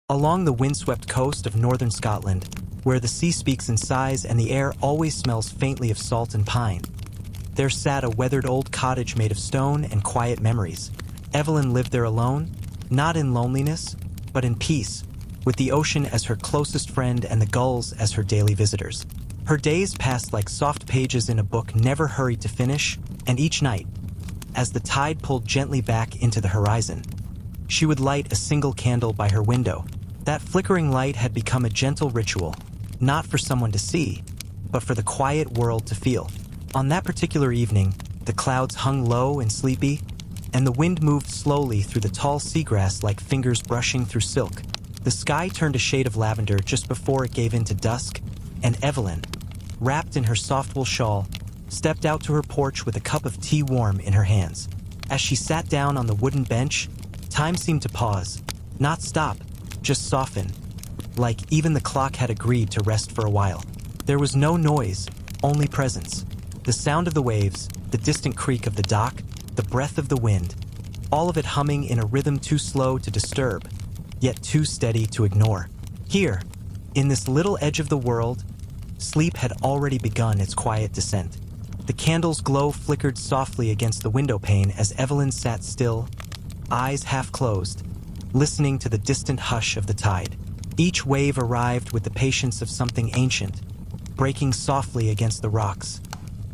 Along the windswept coast of northern Scotland, where the sea speaks in sighs and the air always smells faintly of salt and pine, there sat a weathered old cottage made of stone and quiet memories. Evelyn lived there alone, not in loneliness, but in peace, with the ocean as her closest friend and the gulls as her daily visitors. Her days passed like soft pages in a book never hurried to finish, and each night, as the tide pulled gently back into the horizon, she would light a single candle by her window. That flickering light had become a gentle ritual, not for someone to see, but for the quiet world to feel. On that particular evening, the clouds hung low and sleepy, and the wind moved slowly through the tall seagrass like fingers brushing through silk. The sky turned a shade of lavender just before it gave into dusk, and Evelyn, wrapped in her soft wool shawl, stepped out to her porch with a cup of tea warm in her hands. As she sat down on the wooden bench, time seemed to pause, not stop, just soften, like even the clock had agreed to rest for a while. There was no noise, only presence. The sound of the waves, the distant creak of the dock, the breath of the wind, all of it humming in a rhythm too slow to disturb, yet too steady to ignore. Here, in this little edge of the world, sleep had already begun its quiet descent. The candle's glow flickered softly against the window pane as Evelyn sat still, eyes half closed, listening to the distant hush of the tide. Each wave arrived with the patience of something ancient, breaking softly against the rocks,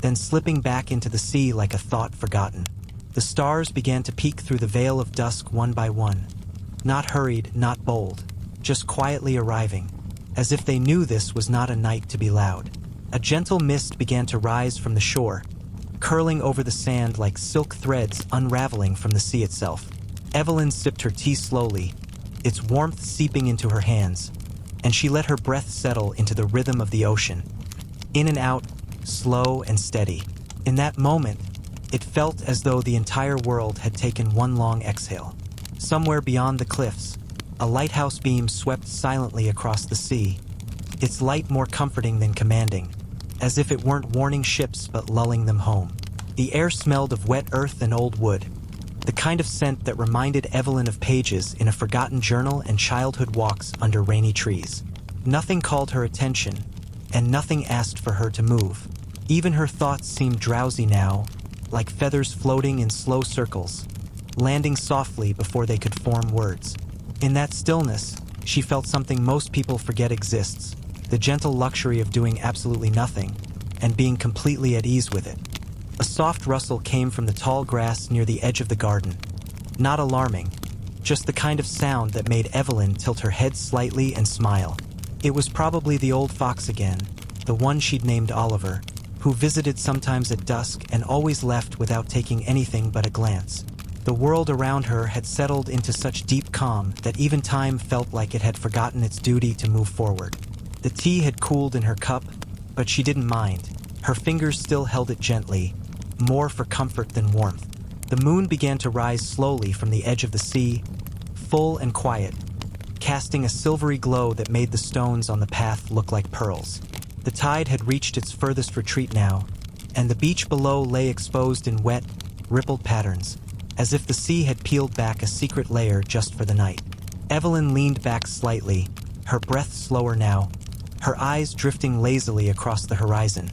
then slipping back into the sea like a thought forgotten. The stars began to peek through the veil of dusk one by one, not hurried, not bold, just quietly arriving, as if they knew this was not a night to be loud. A gentle mist began to rise from the shore, curling over the sand like silk threads unraveling from the sea itself. Evelyn sipped her tea slowly, its warmth seeping into her hands, and she let her breath settle into the rhythm of the ocean. In and out, slow and steady. In that moment, it felt as though the entire world had taken one long exhale. Somewhere beyond the cliffs, a lighthouse beam swept silently across the sea, its light more comforting than commanding, as if it weren't warning ships but lulling them home. The air smelled of wet earth and old wood, the kind of scent that reminded Evelyn of pages in a forgotten journal and childhood walks under rainy trees. Nothing called her attention, and nothing asked for her to move. Even her thoughts seemed drowsy now, like feathers floating in slow circles, landing softly before they could form words. In that stillness, she felt something most people forget exists, the gentle luxury of doing absolutely nothing, and being completely at ease with it. A soft rustle came from the tall grass near the edge of the garden. Not alarming, just the kind of sound that made Evelyn tilt her head slightly and smile. It was probably the old fox again, the one she'd named Oliver, who visited sometimes at dusk and always left without taking anything but a glance. The world around her had settled into such deep calm that even time felt like it had forgotten its duty to move forward. The tea had cooled in her cup, but she didn't mind. Her fingers still held it gently, more for comfort than warmth. The moon began to rise slowly from the edge of the sea, full and quiet, casting a silvery glow that made the stones on the path look like pearls. The tide had reached its furthest retreat now, and the beach below lay exposed in wet, rippled patterns, as if the sea had peeled back a secret layer just for the night. Evelyn leaned back slightly, her breath slower now, her eyes drifting lazily across the horizon,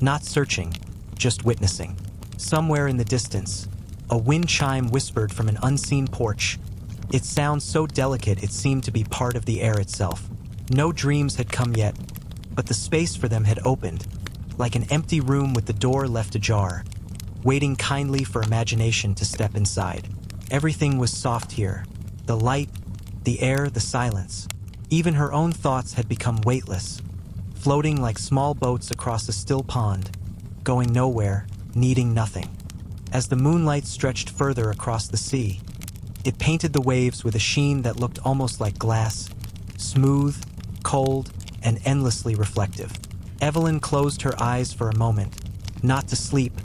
not searching, just witnessing. Somewhere in the distance, a wind chime whispered from an unseen porch, its sound so delicate it seemed to be part of the air itself. No dreams had come yet, but the space for them had opened, like an empty room with the door left ajar, waiting kindly for imagination to step inside. Everything was soft here, the light, the air, the silence. Even her own thoughts had become weightless, floating like small boats across a still pond, going nowhere, needing nothing. As the moonlight stretched further across the sea, it painted the waves with a sheen that looked almost like glass, smooth, cold, and endlessly reflective. Evelyn closed her eyes for a moment, not to sleep,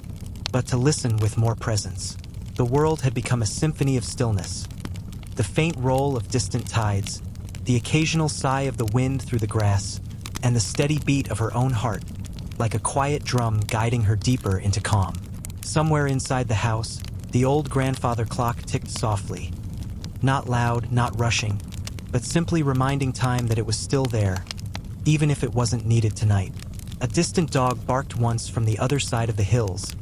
but to listen with more presence. The world had become a symphony of stillness. The faint roll of distant tides, the occasional sigh of the wind through the grass, and the steady beat of her own heart, like a quiet drum guiding her deeper into calm. Somewhere inside the house, the old grandfather clock ticked softly. Not loud, not rushing, but simply reminding time that it was still there, even if it wasn't needed tonight. A distant dog barked once from the other side of the hills,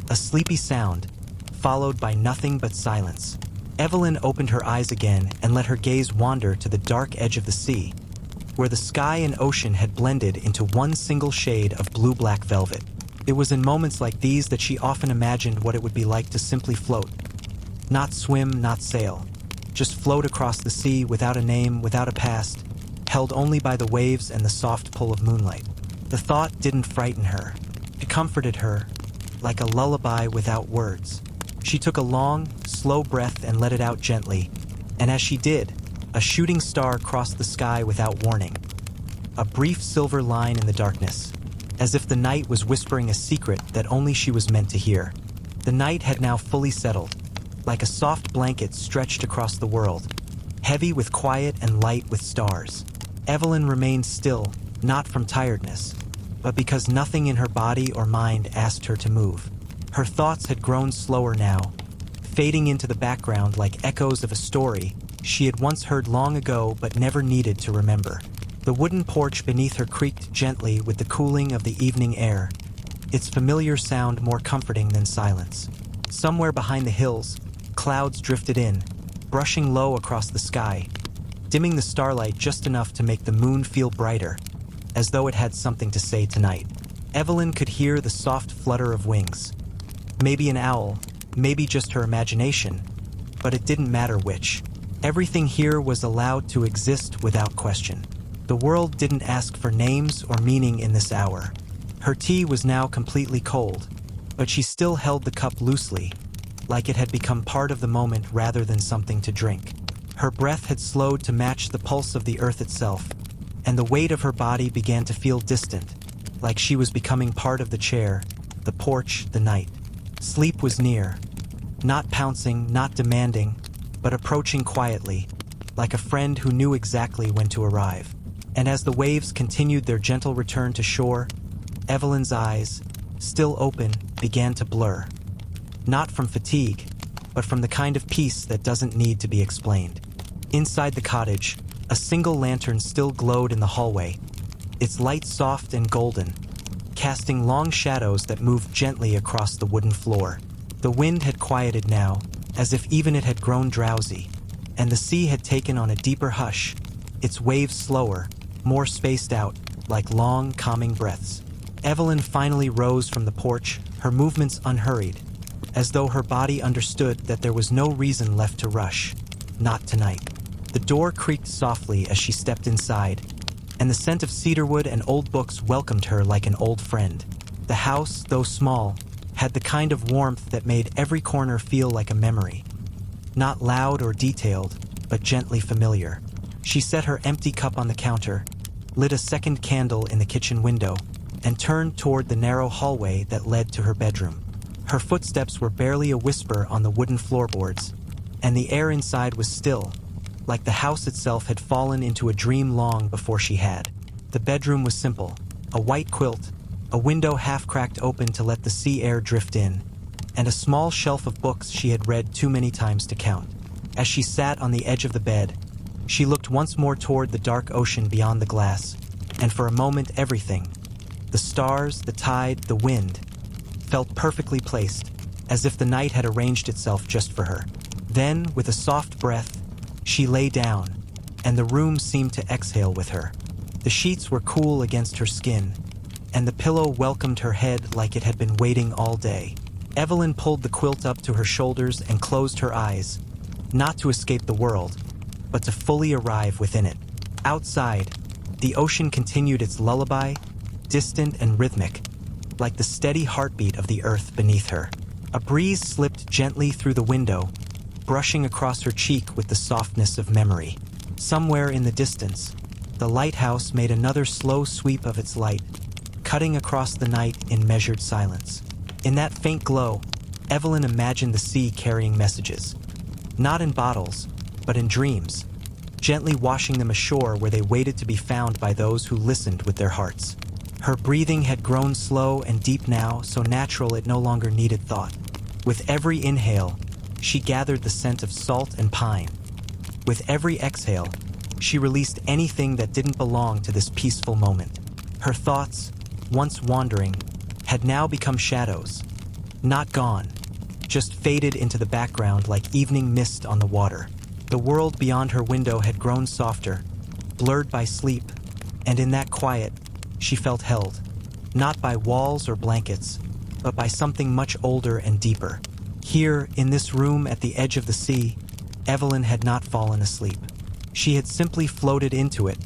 a sleepy sound, followed by nothing but silence. Evelyn opened her eyes again and let her gaze wander to the dark edge of the sea, where the sky and ocean had blended into one single shade of blue-black velvet. It was in moments like these that she often imagined what it would be like to simply float. Not swim, not sail. Just float across the sea without a name, without a past, held only by the waves and the soft pull of moonlight. The thought didn't frighten her. It comforted her, like a lullaby without words. She took a long, slow breath and let it out gently, and as she did, a shooting star crossed the sky without warning. A brief silver line in the darkness, as if the night was whispering a secret that only she was meant to hear. The night had now fully settled, like a soft blanket stretched across the world, heavy with quiet and light with stars. Evelyn remained still, not from tiredness, but because nothing in her body or mind asked her to move. Her thoughts had grown slower now, fading into the background like echoes of a story she had once heard long ago but never needed to remember. The wooden porch beneath her creaked gently with the cooling of the evening air, its familiar sound more comforting than silence. Somewhere behind the hills, clouds drifted in, brushing low across the sky, dimming the starlight just enough to make the moon feel brighter, as though it had something to say tonight. Evelyn could hear the soft flutter of wings. Maybe an owl, maybe just her imagination, but it didn't matter which. Everything here was allowed to exist without question. The world didn't ask for names or meaning in this hour. Her tea was now completely cold, but she still held the cup loosely, like it had become part of the moment rather than something to drink. Her breath had slowed to match the pulse of the earth itself, and the weight of her body began to feel distant, like she was becoming part of the chair, the porch, the night. Sleep was near, not pouncing, not demanding, but approaching quietly, like a friend who knew exactly when to arrive. And as the waves continued their gentle return to shore, Evelyn's eyes, still open, began to blur. Not from fatigue, but from the kind of peace that doesn't need to be explained. Inside the cottage, a single lantern still glowed in the hallway, its light soft and golden, casting long shadows that moved gently across the wooden floor. The wind had quieted now, as if even it had grown drowsy, and the sea had taken on a deeper hush, its waves slower, more spaced out, like long, calming breaths. Evelyn finally rose from the porch, her movements unhurried, as though her body understood that there was no reason left to rush. Not tonight. The door creaked softly as she stepped inside, and the scent of cedarwood and old books welcomed her like an old friend. The house, though small, had the kind of warmth that made every corner feel like a memory. Not loud or detailed, but gently familiar. She set her empty cup on the counter, lit a second candle in the kitchen window, and turned toward the narrow hallway that led to her bedroom. Her footsteps were barely a whisper on the wooden floorboards, and the air inside was still, like the house itself had fallen into a dream long before she had. The bedroom was simple, a white quilt, a window half-cracked open to let the sea air drift in, and a small shelf of books she had read too many times to count. As she sat on the edge of the bed, she looked once more toward the dark ocean beyond the glass, and for a moment everything, the stars, the tide, the wind, felt perfectly placed, as if the night had arranged itself just for her. Then, with a soft breath, she lay down, and the room seemed to exhale with her. The sheets were cool against her skin, and the pillow welcomed her head like it had been waiting all day. Evelyn pulled the quilt up to her shoulders and closed her eyes, not to escape the world, but to fully arrive within it. Outside, the ocean continued its lullaby, distant and rhythmic, like the steady heartbeat of the earth beneath her. A breeze slipped gently through the window, brushing across her cheek with the softness of memory. Somewhere in the distance, the lighthouse made another slow sweep of its light, cutting across the night in measured silence. In that faint glow, Evelyn imagined the sea carrying messages, not in bottles, but in dreams, gently washing them ashore where they waited to be found by those who listened with their hearts. Her breathing had grown slow and deep now, so natural it no longer needed thought. With every inhale, she gathered the scent of salt and pine. With every exhale, She released anything that didn't belong to this peaceful moment. Her thoughts, once wandering, had now become shadows. Not gone, just faded into the background like evening mist on the water. The world beyond her window had grown softer, blurred by sleep, and in that quiet, she felt held, not by walls or blankets, but by something much older and deeper. Here, in this room at the edge of the sea, Evelyn had not fallen asleep. She had simply floated into it,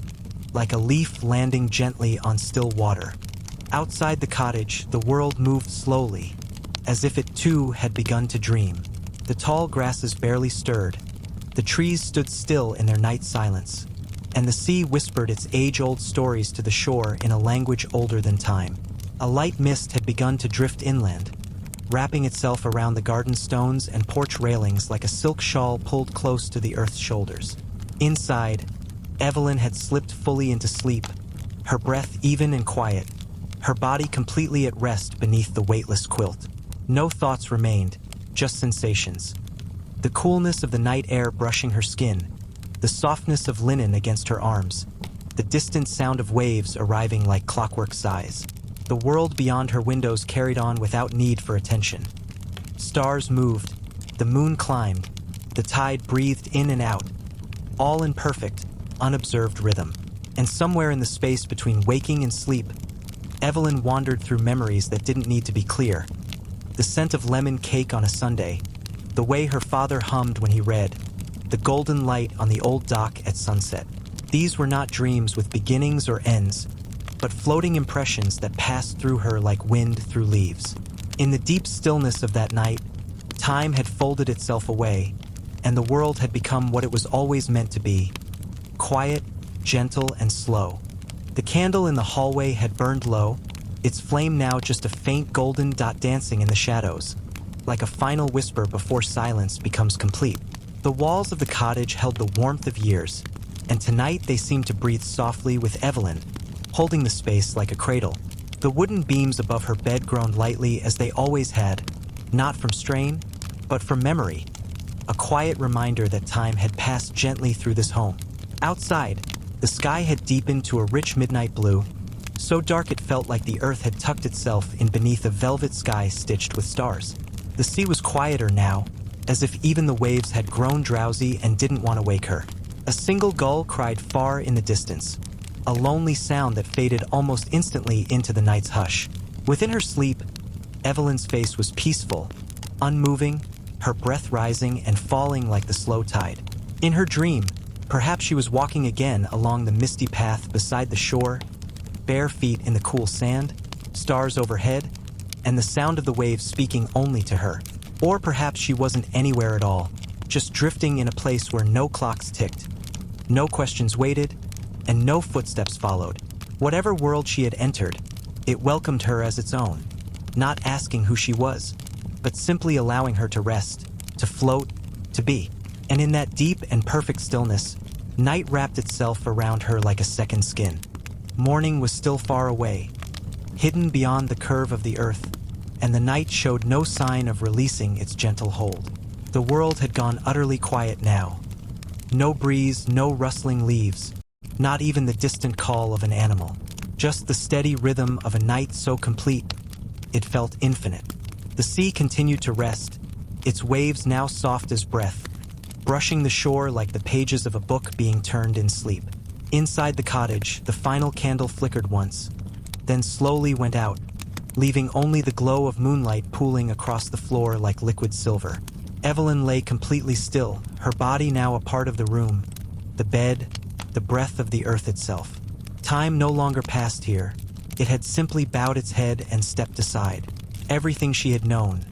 like a leaf landing gently on still water. Outside the cottage, the world moved slowly, as if it too had begun to dream. The tall grasses barely stirred, the trees stood still in their night silence, and the sea whispered its age-old stories to the shore in a language older than time. A light mist had begun to drift inland, wrapping itself around the garden stones and porch railings like a silk shawl pulled close to the earth's shoulders. Inside, Evelyn had slipped fully into sleep, her breath even and quiet, her body completely at rest beneath the weightless quilt. No thoughts remained, just sensations. The coolness of the night air brushing her skin, the softness of linen against her arms, the distant sound of waves arriving like clockwork sighs. The world beyond her windows carried on without need for attention. Stars moved, the moon climbed, the tide breathed in and out, all in perfect, unobserved rhythm. And somewhere in the space between waking and sleep, Evelyn wandered through memories that didn't need to be clear. The scent of lemon cake on a Sunday, the way her father hummed when he read, the golden light on the old dock at sunset. These were not dreams with beginnings or ends, but floating impressions that passed through her like wind through leaves. In the deep stillness of that night, time had folded itself away, and the world had become what it was always meant to be: quiet, gentle, and slow. The candle in the hallway had burned low, its flame now just a faint golden dot dancing in the shadows, like a final whisper before silence becomes complete. The walls of the cottage held the warmth of years, and tonight they seemed to breathe softly with Evelyn, holding the space like a cradle. The wooden beams above her bed groaned lightly as they always had, not from strain, but from memory, a quiet reminder that time had passed gently through this home. Outside, the sky had deepened to a rich midnight blue, so dark it felt like the earth had tucked itself in beneath a velvet sky stitched with stars. The sea was quieter now, as if even the waves had grown drowsy and didn't want to wake her. A single gull cried far in the distance, a lonely sound that faded almost instantly into the night's hush. Within her sleep, Evelyn's face was peaceful, unmoving, her breath rising and falling like the slow tide. In her dream, perhaps she was walking again along the misty path beside the shore, bare feet in the cool sand, stars overhead, and the sound of the waves speaking only to her. Or perhaps she wasn't anywhere at all, just drifting in a place where no clocks ticked, no questions waited, and no footsteps followed. Whatever world she had entered, it welcomed her as its own, not asking who she was, but simply allowing her to rest, to float, to be. And in that deep and perfect stillness, night wrapped itself around her like a second skin. Morning was still far away, hidden beyond the curve of the earth, and the night showed no sign of releasing its gentle hold. The world had gone utterly quiet now. No breeze, no rustling leaves, not even the distant call of an animal. Just the steady rhythm of a night so complete, it felt infinite. The sea continued to rest, its waves now soft as breath, brushing the shore like the pages of a book being turned in sleep. Inside the cottage, the final candle flickered once, then slowly went out, leaving only the glow of moonlight pooling across the floor like liquid silver. Evelyn lay completely still, her body now a part of the room, the bed, the breath of the earth itself. Time no longer passed here. It had simply bowed its head and stepped aside. Everything she had known,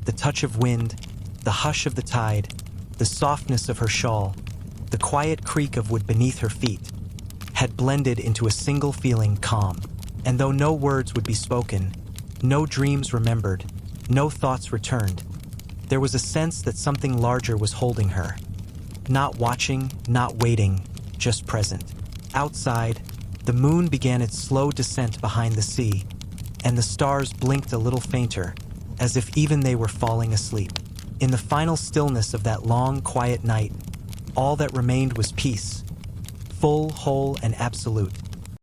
the touch of wind, the hush of the tide, the softness of her shawl, the quiet creak of wood beneath her feet, had blended into a single feeling: calm. And though no words would be spoken, no dreams remembered, no thoughts returned, there was a sense that something larger was holding her. Not watching, not waiting, just present. Outside, the moon began its slow descent behind the sea, and the stars blinked a little fainter, as if even they were falling asleep. In the final stillness of that long, quiet night, all that remained was peace. full, whole, and absolute.